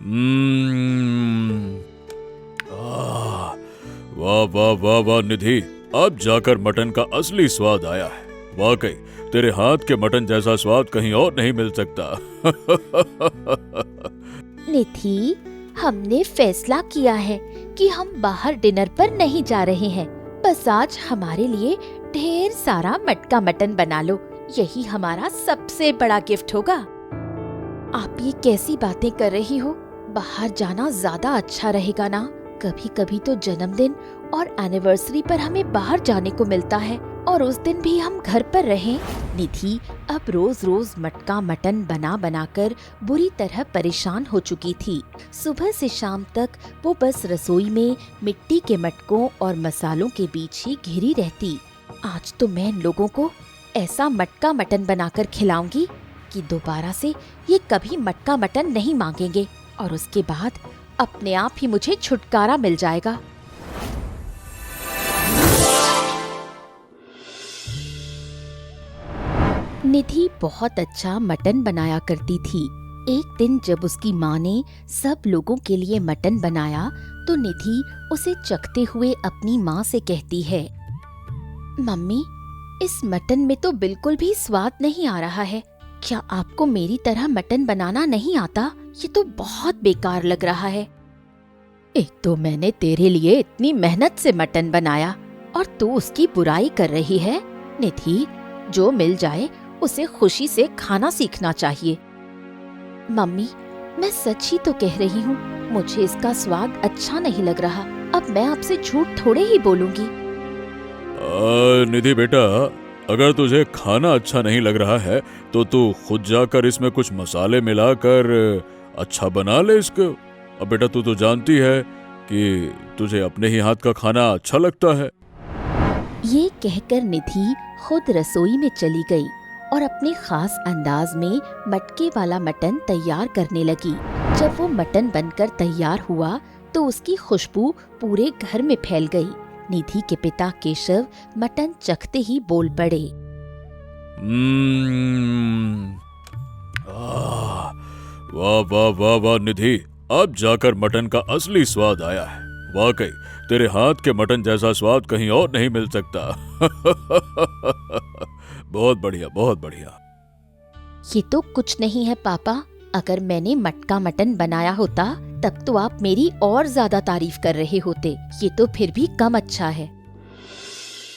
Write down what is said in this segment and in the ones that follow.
हम्म, आह, वाह वाह वाह वाह निधि, अब जाकर मटन का असली स्वाद आया है। वाकई तेरे हाथ के मटन जैसा स्वाद कहीं और नहीं मिल सकता। निधि, हमने फैसला किया है कि हम बाहर डिनर पर नहीं जा रहे हैं। बस आज हमारे लिए ढेर सारा मटका मटन बना लो, यही हमारा सबसे बड़ा गिफ्ट होगा। आप ये कैसी बातें कर रही हो? बाहर जाना ज्यादा अच्छा रहेगा ना? कभी कभी तो जन्मदिन और एनिवर्सरी पर हमें बाहर जाने को मिलता है, और उस दिन भी हम घर पर रहें। निधि अब रोज रोज मटका मटन बना बनाकर बुरी तरह परेशान हो चुकी थी। सुबह से शाम तक वो बस रसोई में मिट्टी के मटकों और मसालों के बीच ही घिरी रहती। आज तो मैं इन लोगों को ऐसा मटका मटन बनाकर खिलाऊंगी कि दोबारा से ये कभी मटका मटन नहीं मांगेंगे, और उसके बाद अपने आप ही मुझे छुटकारा मिल जाएगा। निधि बहुत अच्छा मटन बनाया करती थी। एक दिन जब उसकी माँ ने सब लोगों के लिए मटन बनाया तो निधि उसे चखते हुए अपनी माँ से कहती है, मम्मी, इस मटन में तो बिल्कुल भी स्वाद नहीं आ रहा है। क्या आपको मेरी तरह मटन बनाना नहीं आता? ये तो बहुत बेकार लग रहा है। एक तो मैंने तेरे लिए इतनी मेहनत से मटन बनाया और तू उसकी बुराई कर रही है। निधि, जो मिल जाए उसे खुशी से खाना सीखना चाहिए। मम्मी, मैं सच ही तो कह रही हूँ, मुझे इसका स्वाद अच्छा नहीं लग रहा। अब मैं आपसे झूठ थोड़े ही बोलूंगी। निधि बेटा, अगर तुझे खाना अच्छा नहीं लग रहा है तो तू खुद जाकर इसमें कुछ मसाले मिलाकर अच्छा बना ले इसको। अब बेटा, तू तो जानती है कि तुझे अपने ही हाथ का खाना अच्छा लगता है। ये कहकर निधि खुद रसोई में चली गई और अपने खास अंदाज में मटके वाला मटन तैयार करने लगी। जब वो मटन बनकर तैयार हुआ तो उसकी खुशबू पूरे घर में फैल गई। निधि के पिता केशव मटन चखते ही बोल पड़े, वाह वाह वाह वाह निधि, अब जाकर मटन का असली स्वाद आया है। वाकई तेरे हाथ के मटन जैसा स्वाद कहीं और नहीं मिल सकता। बहुत बढ़िया, बहुत बढ़िया। ये तो कुछ नहीं है पापा। अगर मैंने मटका मटन बनाया होता तब तो आप मेरी और ज्यादा तारीफ कर रहे होते। ये तो फिर भी कम अच्छा है।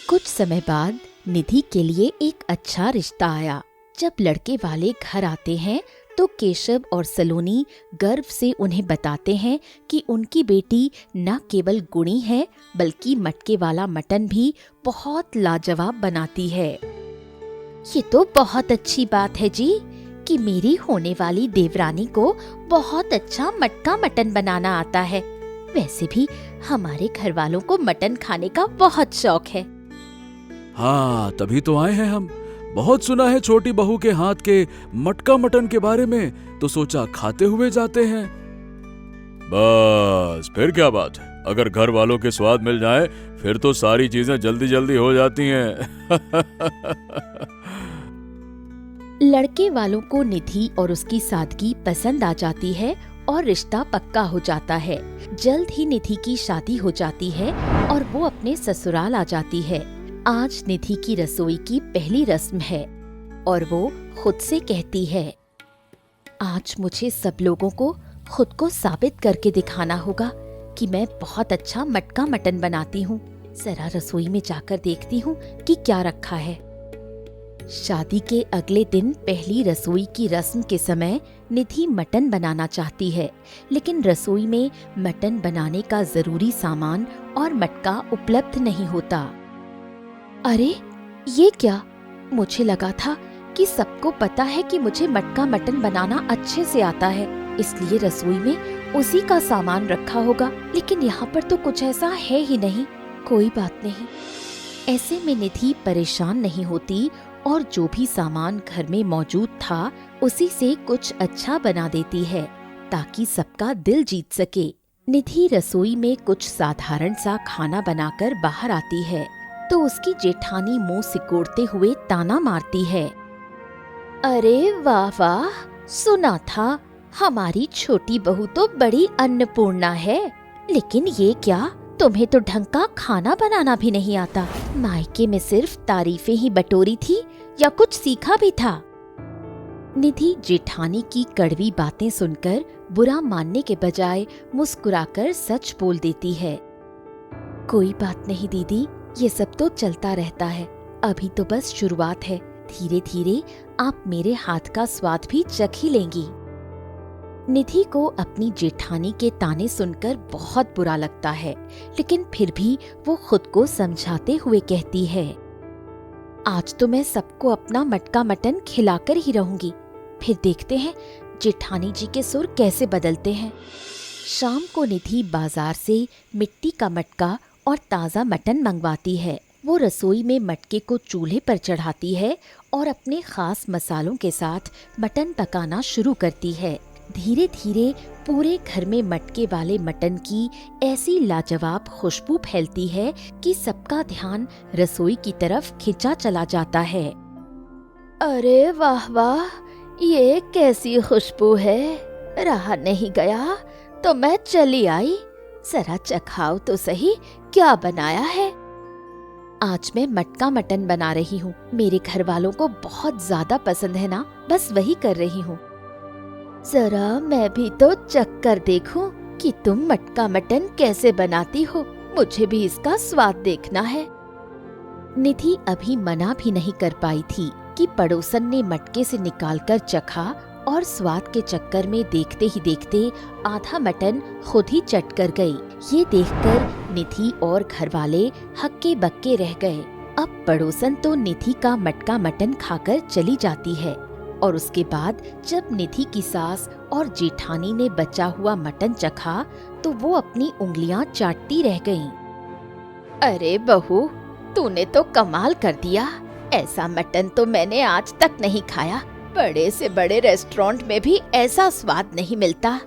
कुछ समय बाद निधि के लिए एक अच्छा रिश्ता आया। जब लड़के वाले घर आते हैं तो केशव और सलोनी गर्व से उन्हें बताते हैं कि उनकी बेटी न केवल गुणी है बल्कि मटके वाला मटन भी बहुत लाजवाब बनाती है। ये तो बहुत अच्छी बात है जी कि मेरी होने वाली देवरानी को बहुत अच्छा मटका मटन बनाना आता है। वैसे भी हमारे घर वालों को मटन खाने का बहुत शौक है। हाँ, तभी तो आए हैं हम। बहुत सुना है छोटी बहू के हाथ के मटका मटन के बारे में, तो सोचा खाते हुए जाते हैं। बस फिर क्या बात है, अगर घर वालों के स्वाद मिल जाए फिर तो सारी चीजें जल्दी जल्दी हो जाती हैं। लड़के वालों को निधि और उसकी सादगी पसंद आ जाती है और रिश्ता पक्का हो जाता है। जल्द ही निधि की शादी हो जाती है और वो अपने ससुराल आ जाती है। आज निधि की रसोई की पहली रस्म है और वो खुद से कहती है, आज मुझे सब लोगों को खुद को साबित करके दिखाना होगा कि मैं बहुत अच्छा मटका मटन बनाती हूँ। जरा रसोई में जाकर देखती हूँ कि क्या रखा है। शादी के अगले दिन पहली रसोई की रस्म के समय निधि मटन बनाना चाहती है, लेकिन रसोई में मटन बनाने का जरूरी सामान और मटका उपलब्ध नहीं होता। अरे ये क्या? मुझे लगा था कि सबको पता है कि मुझे मटका मटन बनाना अच्छे से आता है, इसलिए रसोई में उसी का सामान रखा होगा, लेकिन यहाँ पर तो कुछ ऐसा है ही नहीं। कोई बात नहीं। ऐसे में निधि परेशान नहीं होती और जो भी सामान घर में मौजूद था उसी से कुछ अच्छा बना देती है ताकि सबका दिल जीत सके। निधि रसोई में कुछ साधारण सा खाना बनाकर बाहर आती है तो उसकी जेठानी मुंह सिकोड़ते हुए ताना मारती है, अरे वाह वाह, सुना था हमारी छोटी बहू तो बड़ी अन्नपूर्णा है, लेकिन ये क्या, तुम्हें तो ढंग का खाना बनाना भी नहीं आता। मायके में सिर्फ तारीफें ही बटोरी थी या कुछ सीखा भी था? निधि जेठानी की कड़वी बातें सुनकर बुरा मानने के बजाय मुस्कुराकर सच बोल देती है। कोई बात नहीं दीदी, ये सब तो चलता रहता है, अभी तो बस शुरुआत है, धीरे धीरे आप मेरे हाथ का स्वाद भी चख ही लेंगी। निधि को अपनी जेठानी के ताने सुनकर बहुत बुरा लगता है, लेकिन फिर भी वो खुद को समझाते हुए कहती है, आज तो मैं सबको अपना मटका मटन खिलाकर ही रहूंगी, फिर देखते हैं जेठानी जी के सुर कैसे बदलते हैं। शाम को निधि बाजार से मिट्टी का मटका और ताज़ा मटन मंगवाती है। वो रसोई में मटके को चूल्हे पर चढ़ाती है और अपने खास मसालों के साथ मटन पकाना शुरू करती है। धीरे धीरे पूरे घर में मटके वाले मटन की ऐसी लाजवाब खुशबू फैलती है कि सबका ध्यान रसोई की तरफ खिंचा चला जाता है। अरे वाह वाह, ये कैसी खुशबू है, रहा नहीं गया तो मैं चली आई। जरा चखाओ तो सही, क्या बनाया है? आज मैं मटका मटन बना रही हूँ, मेरे घर वालों को बहुत ज्यादा पसंद है ना, बस वही कर रही हूँ। जरा मैं भी तो चख कर देखूं कि तुम मटका मटन कैसे बनाती हो, मुझे भी इसका स्वाद देखना है। निधि अभी मना भी नहीं कर पाई थी कि पड़ोसन ने मटके से निकालकर चखा और स्वाद के चक्कर में देखते ही देखते आधा मटन खुद ही चट कर गई। ये देखकर निधि और घरवाले हक्के बक्के रह गए। अब पड़ोसन तो निधि का मटका मटन खाकर चली जाती है और उसके बाद जब निधि की सास और जेठानी ने बचा हुआ मटन चखा तो वो अपनी उंगलियां चाटती रह गईं। अरे बहू, तूने तो कमाल कर दिया, ऐसा मटन तो मैंने आज तक नहीं खाया, बड़े से बड़े रेस्टोरेंट में भी ऐसा स्वाद नहीं मिलता।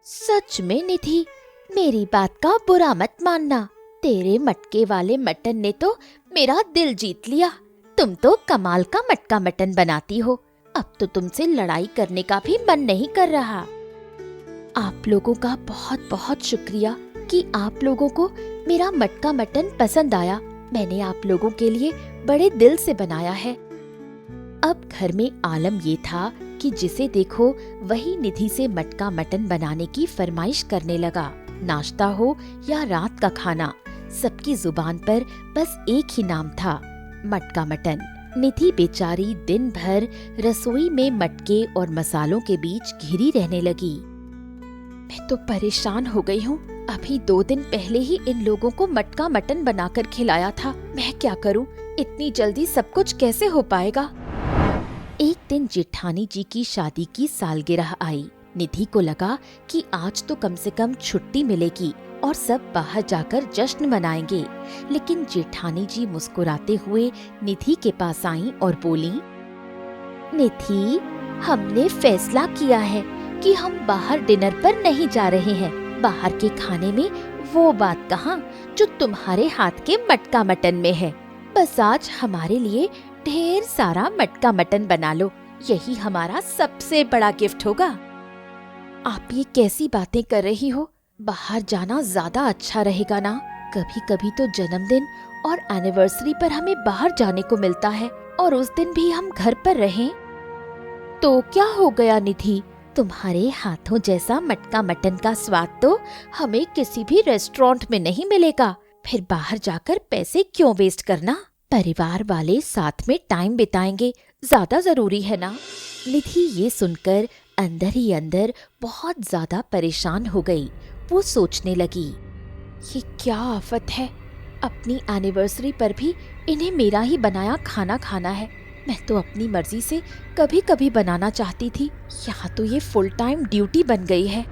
सच में निधि, मेरी बात का बुरा मत मानना, तेरे मटके वाले मटन ने तो मेरा दिल जीत लिया। तुम तो कमाल का मटका मटन बनाती हो, अब तो तुमसे लड़ाई करने का भी मन नहीं कर रहा। आप लोगों का बहुत बहुत शुक्रिया कि आप लोगों को मेरा मटका मटन पसंद आया। मैंने आप लोगों के लिए बड़े दिल से बनाया है। अब घर में आलम ये था कि जिसे देखो वही निधि से मटका मटन बनाने की फरमाइश करने लगा। नाश्ता हो या रात का खाना, सबकी जुबान पर बस एक ही नाम था, मटका मटन। निधि बेचारी दिन भर रसोई में मटके और मसालों के बीच घिरी रहने लगी। मैं तो परेशान हो गई हूँ, अभी 2 दिन पहले ही इन लोगों को मटका मटन बनाकर खिलाया था। मैं क्या करूँ, इतनी जल्दी सब कुछ कैसे हो पाएगा? एक दिन जेठानी जी की शादी की सालगिरह आई। निधि को लगा कि आज तो कम से कम छुट्टी मिलेगी और सब बाहर जाकर जश्न मनाएंगे। लेकिन जेठानी जी मुस्कुराते हुए निधि के पास आईं और बोली, निधि, हमने फैसला किया है कि हम बाहर डिनर पर नहीं जा रहे हैं। बाहर के खाने में वो बात कहाँ जो तुम्हारे हाथ के मटका मटन में है। बस आज हमारे लिए ढेर सारा मटका मटन बना लो, यही हमारा सबसे बड़ा गिफ्ट होगा। आप ये कैसी बातें कर रही हो? बाहर जाना ज्यादा अच्छा रहेगा ना? कभी कभी तो जन्मदिन और एनिवर्सरी पर हमें बाहर जाने को मिलता है और उस दिन भी हम घर पर रहें। तो क्या हो गया निधि, तुम्हारे हाथों जैसा मटका मटन का स्वाद तो हमें किसी भी रेस्टोरेंट में नहीं मिलेगा। फिर बाहर जाकर पैसे क्यों वेस्ट करना? परिवार वाले साथ में टाइम बिताएंगे, ज्यादा जरूरी है ना। निधि ये सुनकर अंदर ही अंदर बहुत ज्यादा परेशान हो गई। वो सोचने लगी, ये क्या आफत है, अपनी एनिवर्सरी पर भी इन्हें मेरा ही बनाया खाना खाना है। मैं तो अपनी मर्जी से कभी कभी बनाना चाहती थी, यहाँ तो ये फुल टाइम ड्यूटी बन गई है।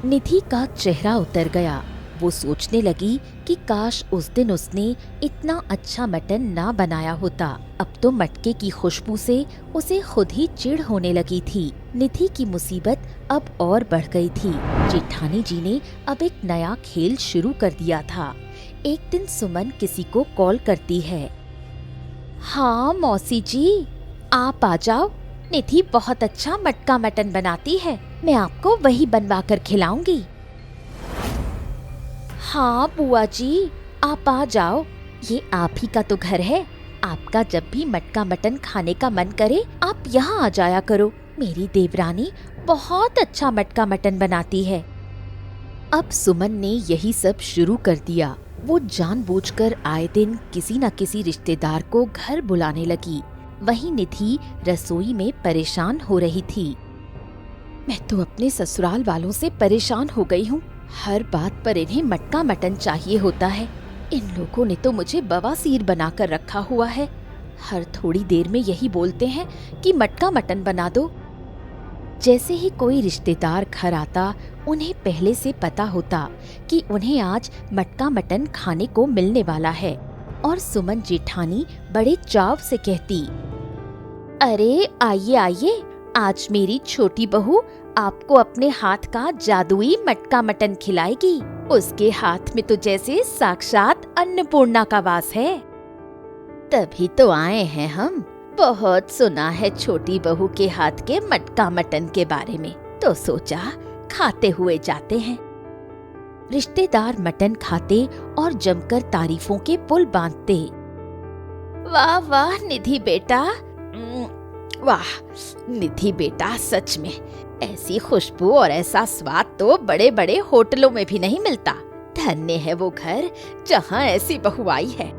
निधि का चेहरा उतर गया। वो सोचने लगी कि काश उस दिन उसने इतना अच्छा मटन ना बनाया होता। अब तो मटके की खुशबू से उसे खुद ही चिढ़ होने लगी थी। निधि की मुसीबत अब और बढ़ गई थी। जेठानी जी ने अब एक नया खेल शुरू कर दिया था। एक दिन सुमन किसी को कॉल करती है। हाँ मौसी जी, आप आ जाओ, निधि बहुत अच्छा मटका मटन बनाती है, मैं आपको वही बनवा कर खिलाऊंगी। हाँ बुआ जी, आप आ जाओ, ये आप ही का तो घर है। आपका जब भी मटका मटन खाने का मन करे आप यहाँ आ जाया करो। मेरी देवरानी बहुत अच्छा मटका मटन बनाती है। अब सुमन ने यही सब शुरू कर दिया। वो जानबूझकर आए दिन किसी न किसी रिश्तेदार को घर बुलाने लगी। वहीं निधि रसोई में परेशान हो रही थी। मैं तो अपने ससुराल वालों से परेशान हो गई हूँ। हर बात पर इन्हें मटका मटन चाहिए होता है। इन लोगों ने तो मुझे बवासीर बनाकर रखा हुआ है। हर थोड़ी देर में यही बोलते हैं कि मटका मटन बना दो। जैसे ही कोई रिश्तेदार घर आता, उन्हें पहले से पता होता कि उन्हें आज मटका मटन खाने को मिलने वाला है और सुमन जेठानी बड़े चाव से कहती, अरे आइए आइए, आज मेरी छोटी बहू आपको अपने हाथ का जादुई मटका मटन खिलाएगी। उसके हाथ में तो जैसे साक्षात अन्नपूर्णा का वास है। तभी तो आए हैं हम। बहुत सुना है छोटी बहू के हाथ के मटका मटन के बारे में, तो सोचा खाते हुए जाते हैं। रिश्तेदार मटन खाते और जमकर तारीफों के पुल बांधते। वाह वाह निधि बेटा, वाह निधि बेटा, सच में ऐसी खुशबू और ऐसा स्वाद तो बड़े बड़े होटलों में भी नहीं मिलता। धन्य है वो घर जहाँ ऐसी बहू आई है।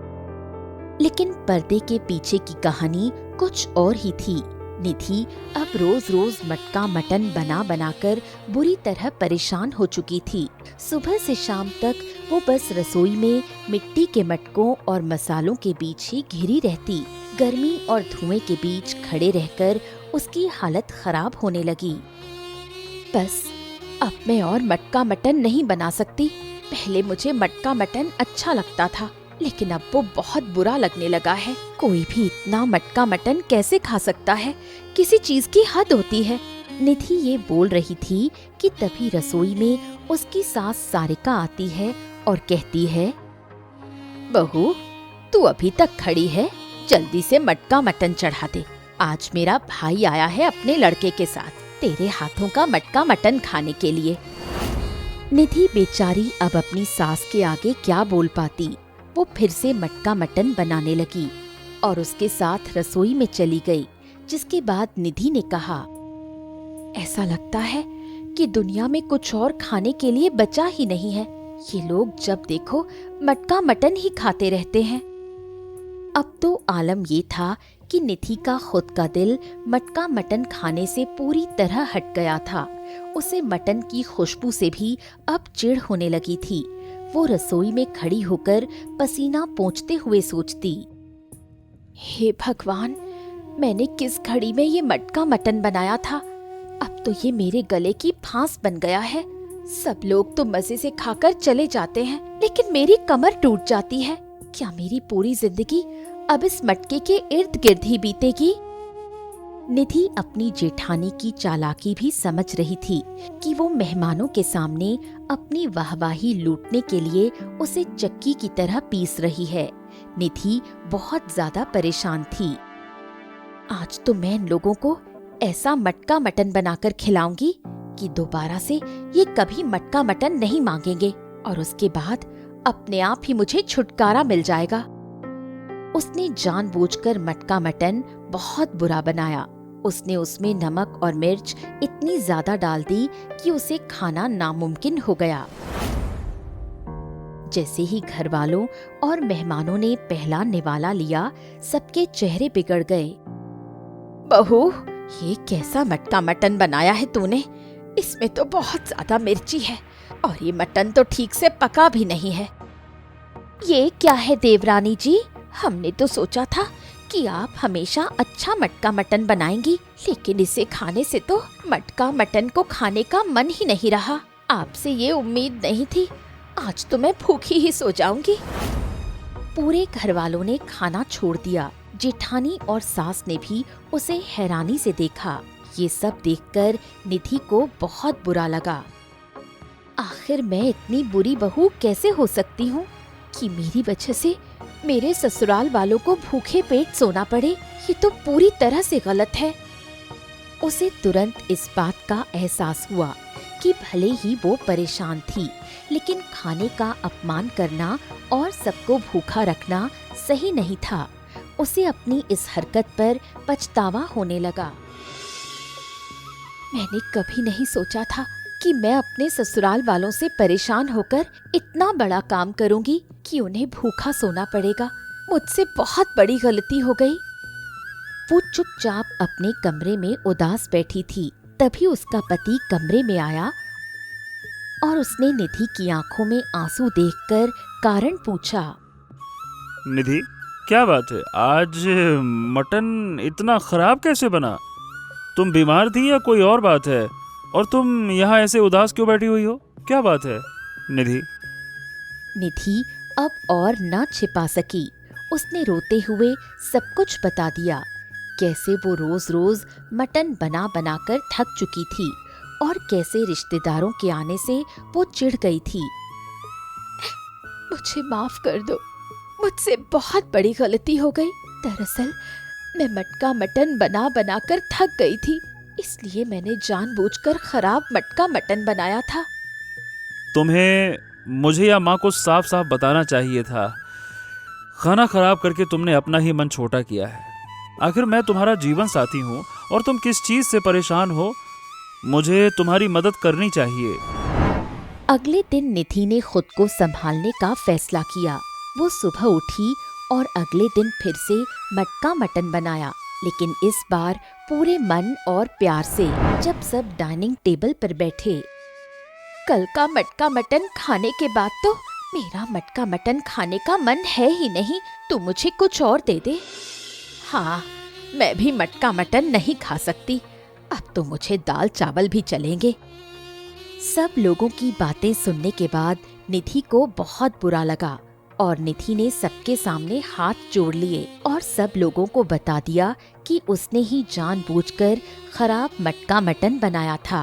लेकिन पर्दे के पीछे की कहानी कुछ और ही थी। निधि अब रोज रोज मटका मटन बना बनाकर बुरी तरह परेशान हो चुकी थी। सुबह से शाम तक वो बस रसोई में मिट्टी के मटकों और मसालों के बीच ही घिरी रहती। गर्मी और धुएं के बीच खड़े रहकर उसकी हालत खराब होने लगी। बस अब मैं और मटका मटन नहीं बना सकती। पहले मुझे मटका मटन अच्छा लगता था, लेकिन अब वो बहुत बुरा लगने लगा है। कोई भी इतना मटका मटन कैसे खा सकता है? किसी चीज की हद होती है। निधि ये बोल रही थी कि तभी रसोई में उसकी सास सारिका आती है और कहती है, बहू तू अभी तक खड़ी है, जल्दी से मटका मटन चढ़ा दे। आज मेरा भाई आया है अपने लड़के के साथ तेरे हाथों का मटका मटन खाने के लिए। निधि बेचारी अब अपनी सास के आगे क्या बोल पाती। वो फिर से मटका मटन बनाने लगी और उसके साथ रसोई में चली गई। जिसके बाद निधि ने कहा, ऐसा लगता है कि दुनिया में कुछ और खाने के लिए बचा ही नहीं है। ये लोग जब देखो मटका मटन ही खाते रहते हैं। अब तो आलम ये था कि निधि का खुद का दिल मटका मटन खाने से पूरी तरह हट गया था। उसे मटन की खुशबू से भी अब चिढ़ होने लगी थी। वो रसोई में खड़ी होकर पसीना पोंछते हुए सोचती, हे भगवान, मैंने किस घड़ी में ये मटका मटन बनाया था। अब तो ये मेरे गले की फांस बन गया है। सब लोग तो मजे से खाकर चले जाते हैं, लेकिन मेरी कमर टूट जाती है। क्या मेरी पूरी जिंदगी अब इस मटके के इर्द गिर्द ही बीतेगी? निधि अपनी जेठानी की चालाकी भी समझ रही थी कि वो मेहमानों के सामने अपनी वाहवाही लूटने के लिए उसे चक्की की तरह पीस रही है। निधि बहुत ज्यादा परेशान थी। आज तो मैं इन लोगों को ऐसा मटका मटन बनाकर खिलाऊंगी कि दोबारा से ये कभी मटका मटन नहीं मांगेंगे और उसके बाद अपने आप ही मुझे छुटकारा मिल जाएगा। उसने जानबूझकर मटका मटन बहुत बुरा बनाया। उसने उसमें नमक और मिर्च इतनी ज्यादा डाल दी कि उसे खाना नामुमकिन हो गया। जैसे ही घर वालों और मेहमानों ने पहला निवाला लिया, सबके चेहरे बिगड़ गए। बहू, ये कैसा मटका मटन बनाया है तूने? इसमें तो बहुत ज्यादा मिर्ची है और ये मटन तो ठीक से पका भी नहीं है। ये क्या है देवरानी जी? हमने तो सोचा था कि आप हमेशा अच्छा मटका मटन बनाएंगी, लेकिन इसे खाने से तो मटका मटन को खाने का मन ही नहीं रहा। आपसे ये उम्मीद नहीं थी। आज तो मैं भूखी ही सो जाऊंगी। पूरे घर वालों ने खाना छोड़ दिया। जेठानी और सास ने भी उसे हैरानी से देखा। ये सब देखकर निधि को बहुत बुरा लगा। आखिर मैं इतनी बुरी बहू कैसे हो सकती हूँ कि मेरी वजह से मेरे ससुराल वालों को भूखे पेट सोना पड़े? ये तो पूरी तरह से गलत है। उसे तुरंत इस बात का एहसास हुआ कि भले ही वो परेशान थी, लेकिन खाने का अपमान करना और सबको भूखा रखना सही नहीं था। उसे अपनी इस हरकत पर पछतावा होने लगा। मैंने कभी नहीं सोचा था कि मैं अपने ससुराल वालों से परेशान होकर इतना बड़ा काम करूंगी कि उन्हें भूखा सोना पड़ेगा। मुझसे बहुत बड़ी गलती हो गई। वो चुपचाप अपने कमरे में उदास बैठी थी। तभी उसका पति कमरे में आया और उसने निधि की आंखों में आंसू देखकर कारण पूछा। निधि, क्या बात है? आज मटन इतना खराब कैसे बना? तुम बीमार थी या कोई और बात है? और तुम यहाँ ऐसे उदास क्यों बैठी हुई हो? क्या बात है निधि? निधि अब और न छिपा सकी। उसने रोते हुए सब कुछ बता दिया। कैसे वो रोज रोज मटन बना बनाकर थक चुकी थी और कैसे रिश्तेदारों के आने से वो चिढ़ गई थी। मुझे माफ कर दो, मुझसे बहुत बड़ी गलती हो गई। दरअसल मैं मटका मटन बना बनाकर थक गई थी, इसलिए मैंने जानबूझकर खराब मटका मटन बनाया था। तुम्हें मुझे या माँ को साफ साफ बताना चाहिए था। खाना खराब करके तुमने अपना ही मन छोटा किया है। आखिर मैं तुम्हारा जीवन साथी हूँ और तुम किस चीज से परेशान हो, मुझे तुम्हारी मदद करनी चाहिए। अगले दिन निधि ने खुद को संभालने का फैसला किया। वो सुबह उठी और अगले दिन फिर से मटका मटन बनाया, लेकिन इस बार पूरे मन और प्यार से। जब सब डाइनिंग टेबल पर बैठे, कल का मटका मटन खाने के बाद तो मेरा मटका मटन खाने का मन है ही नहीं। तू मुझे कुछ और दे दे। हाँ, मैं भी मटका मटन नहीं खा सकती। अब तो मुझे दाल चावल भी चलेंगे। सब लोगों की बातें सुनने के बाद निधि को बहुत बुरा लगा और निधि ने सबके सामने हाथ जोड़ लिए और सब लोगों को बता दिया कि उसने ही जानबूझकर खराब मटका मटन बनाया था।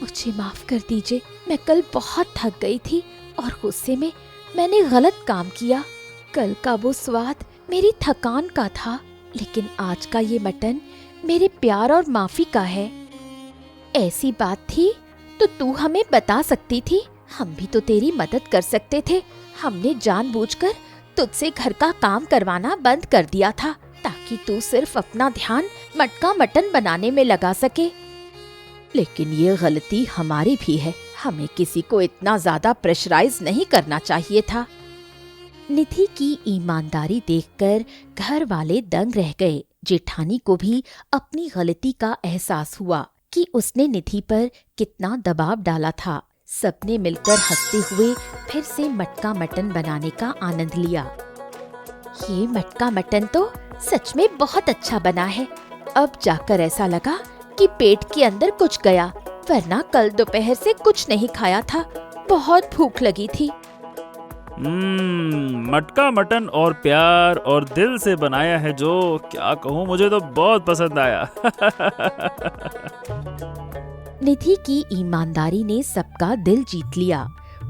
मुझे माफ कर दीजिए, मैं कल बहुत थक गई थी और गुस्से में मैंने गलत काम किया। कल का वो स्वाद मेरी थकान का था, लेकिन आज का ये मटन मेरे प्यार और माफी का है। ऐसी बात थी तो तू हमें बता सकती थी, हम भी तो तेरी मदद कर सकते थे। हमने जानबूझकर तुझसे घर का काम करवाना बंद कर दिया था ताकि तू सिर्फ अपना ध्यान मटका मटन बनाने में लगा सके। लेकिन ये गलती हमारी भी है, हमें किसी को इतना ज्यादा प्रेशराइज नहीं करना चाहिए था। निधि की ईमानदारी देखकर घर वाले दंग रह गए। जेठानी को भी अपनी गलती का एहसास हुआ कि उसने निधि पर कितना दबाव डाला था। सबने मिलकर हंसते हुए फिर से मटका मटन बनाने का आनंद लिया। ये मटका मटन तो सच में बहुत अच्छा बना है। अब जाकर ऐसा लगा कि पेट के अंदर कुछ गया, वरना कल दोपहर से कुछ नहीं खाया था। बहुत भूख लगी थी। मटका मटन और प्यार और दिल से बनाया है जो, क्या कहूँ, मुझे तो बहुत पसंद आया। निधि की ईमानदारी ने सबका दिल जीत लिया।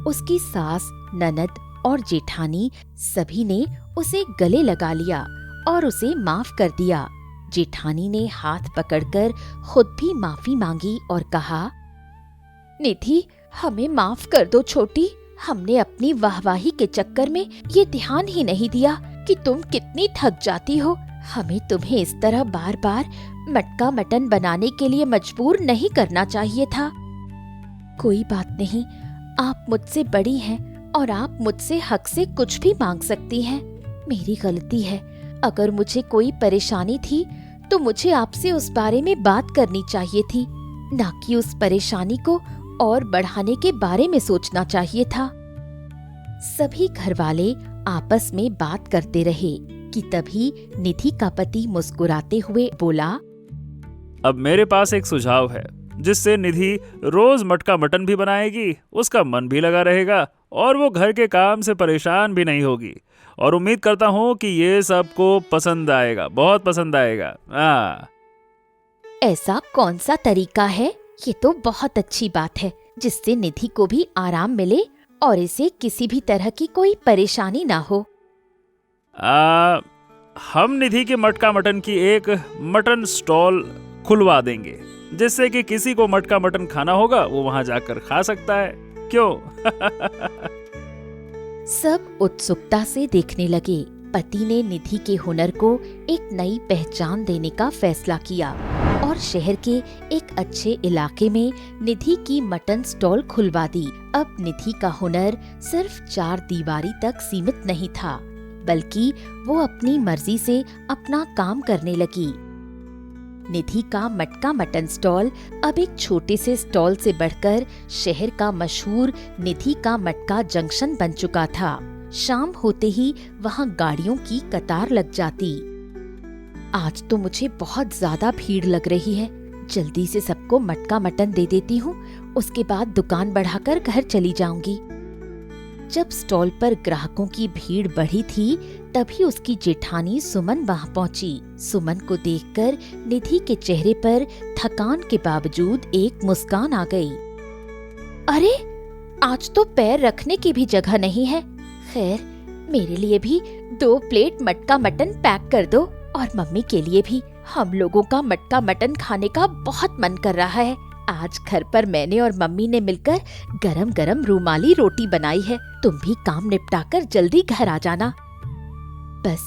उसकी सास, ननद और जेठानी सभी ने उसे गले लगा लिया और उसे माफ कर दिया। जेठानी ने हाथ पकड़कर खुद भी माफी मांगी और कहा, निधि हमें माफ कर दो छोटी। हमने अपनी वाहवाही के चक्कर में ये ध्यान ही नहीं दिया कि तुम कितनी थक जाती हो। हमें तुम्हें इस तरह बार बार मटका मटन बनाने के लिए मजबूर नहीं करना चाहिए था। कोई बात नहीं, आप मुझसे बड़ी हैं और आप मुझसे हक से कुछ भी मांग सकती हैं। मेरी गलती है। अगर मुझे कोई परेशानी थी तो मुझे आपसे उस बारे में बात करनी चाहिए थी, ना कि उस परेशानी को और बढ़ाने के बारे में सोचना चाहिए था। सभी घरवाले आपस में बात करते रहे कि तभी निधि का पति मुस्कुराते हुए बोला, अब मेरे पास एक सुझाव है जिससे निधि रोज मटका मटन भी बनाएगी, उसका मन भी लगा रहेगा और वो घर के काम से परेशान भी नहीं होगी। और उम्मीद करता हूँ कि ये सबको पसंद आएगा, बहुत पसंद आएगा। ऐसा कौन सा तरीका है? ये तो बहुत अच्छी बात है जिससे निधि को भी आराम मिले और इसे किसी भी तरह की कोई परेशानी ना हो। हम निधि के मटका मटन की एक मटन स्टॉल खुलवा देंगे, जिससे कि किसी को मटका मटन खाना होगा वो वहां जाकर खा सकता है। क्यों? सब उत्सुकता से देखने लगे। पति ने निधि के हुनर को एक नई पहचान देने का फैसला किया और शहर के एक अच्छे इलाके में निधि की मटन स्टॉल खुलवा दी। अब निधि का हुनर सिर्फ 4 दीवारी तक सीमित नहीं था, बल्कि वो अपनी मर्जी से अपना काम करने लगी। निधि का मटका मटन स्टॉल अब एक छोटे से स्टॉल से बढ़कर शहर का मशहूर निधि का मटका जंक्शन बन चुका था। शाम होते ही वहाँ गाड़ियों की कतार लग जाती। आज तो मुझे बहुत ज्यादा भीड़ लग रही है, जल्दी से सबको मटका मटन दे देती हूँ, उसके बाद दुकान बढ़ाकर घर चली जाऊंगी। जब स्टॉल पर ग्राहकों की भीड़ बढ़ी थी, तभी उसकी जेठानी सुमन वहां पहुंची। सुमन को देखकर निधि के चेहरे पर थकान के बावजूद एक मुस्कान आ गई। अरे, आज तो पैर रखने की भी जगह नहीं है। खैर, मेरे लिए भी 2 प्लेट मटका मटन पैक कर दो और मम्मी के लिए भी। हम लोगों का मटका मटन खाने का बहुत मन कर रहा है। आज घर पर मैंने और मम्मी ने मिलकर गरम गरम रूमाली रोटी बनाई है। तुम भी काम निपटाकर जल्दी घर आ जाना। बस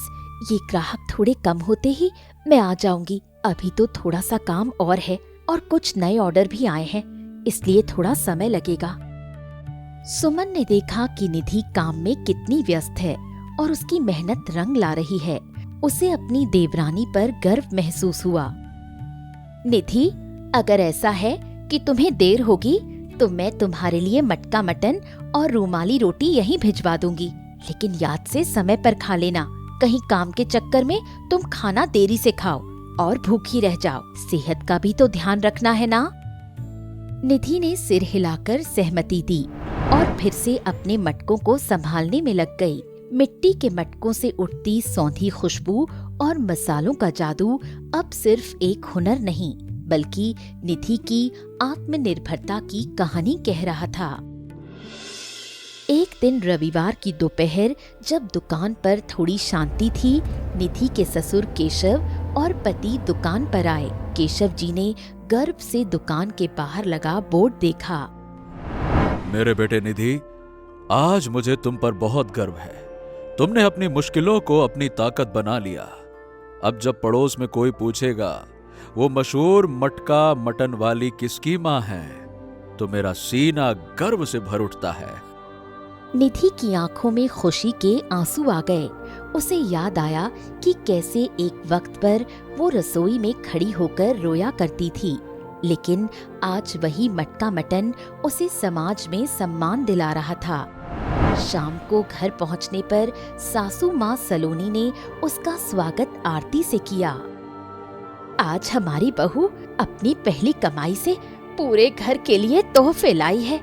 ये ग्राहक थोड़े कम होते ही मैं आ जाऊंगी। अभी तो थोड़ा सा काम और है और कुछ नए ऑर्डर भी आए हैं, इसलिए थोड़ा समय लगेगा। सुमन ने देखा कि निधि काम में कितनी व्यस्त है और उसकी मेहनत रंग ला रही है। उसे अपनी देवरानी पर गर्व महसूस हुआ। निधि, अगर ऐसा है कि तुम्हें देर होगी तो मैं तुम्हारे लिए मटका मटन और रूमाली रोटी यहीं भिजवा दूंगी, लेकिन याद से समय पर खा लेना। कहीं काम के चक्कर में तुम खाना देरी से खाओ और भूखी रह जाओ। सेहत का भी तो ध्यान रखना है ना। निधि ने सिर हिलाकर सहमति दी और फिर से अपने मटकों को संभालने में लग गई। मिट्टी के मटकों से उठती सौंधी खुशबू और मसालों का जादू अब सिर्फ एक हुनर नहीं, बल्कि निधि की आत्मनिर्भरता की कहानी कह रहा था। एक दिन रविवार की दोपहर, जब दुकान पर थोड़ी शांति थी, निधि के ससुर केशव और पति दुकान पर आए। केशव जी ने गर्व से दुकान के बाहर लगा बोर्ड देखा। मेरे बेटे निधि, आज मुझे तुम पर बहुत गर्व है। तुमने अपनी मुश्किलों को अपनी ताकत बना लिया। अब जब पड़ोस में कोई पूछेगा वो मशहूर मटका मटन वाली किसकी माँ है, तो मेरा सीना गर्व से भर उठता है। निधि की आंखों में खुशी के आंसू आ गए। उसे याद आया कि कैसे एक वक्त पर वो रसोई में खड़ी होकर रोया करती थी, लेकिन आज वही मटका मटन उसे समाज में सम्मान दिला रहा था। शाम को घर पहुंचने पर सासू माँ सलोनी ने उसका स्वागत आरती से किया। आज हमारी बहू अपनी पहली कमाई से पूरे घर के लिए तोहफे लाई है,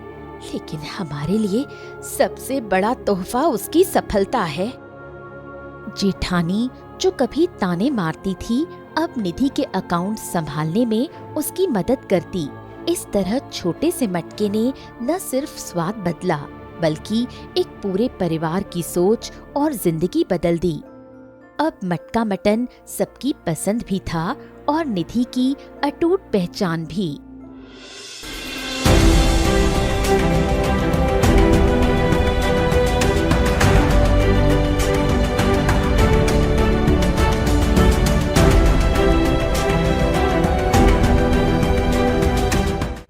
लेकिन हमारे लिए सबसे बड़ा तोहफा उसकी सफलता है। जेठानी, जो कभी ताने मारती थी, अब निधि के अकाउंट संभालने में उसकी मदद करती। इस तरह छोटे से मटके ने न सिर्फ स्वाद बदला, बल्कि एक पूरे परिवार की सोच और जिंदगी बदल दी। अब मटका मटन सबकी पसंद भी था और निधि की अटूट पहचान भी।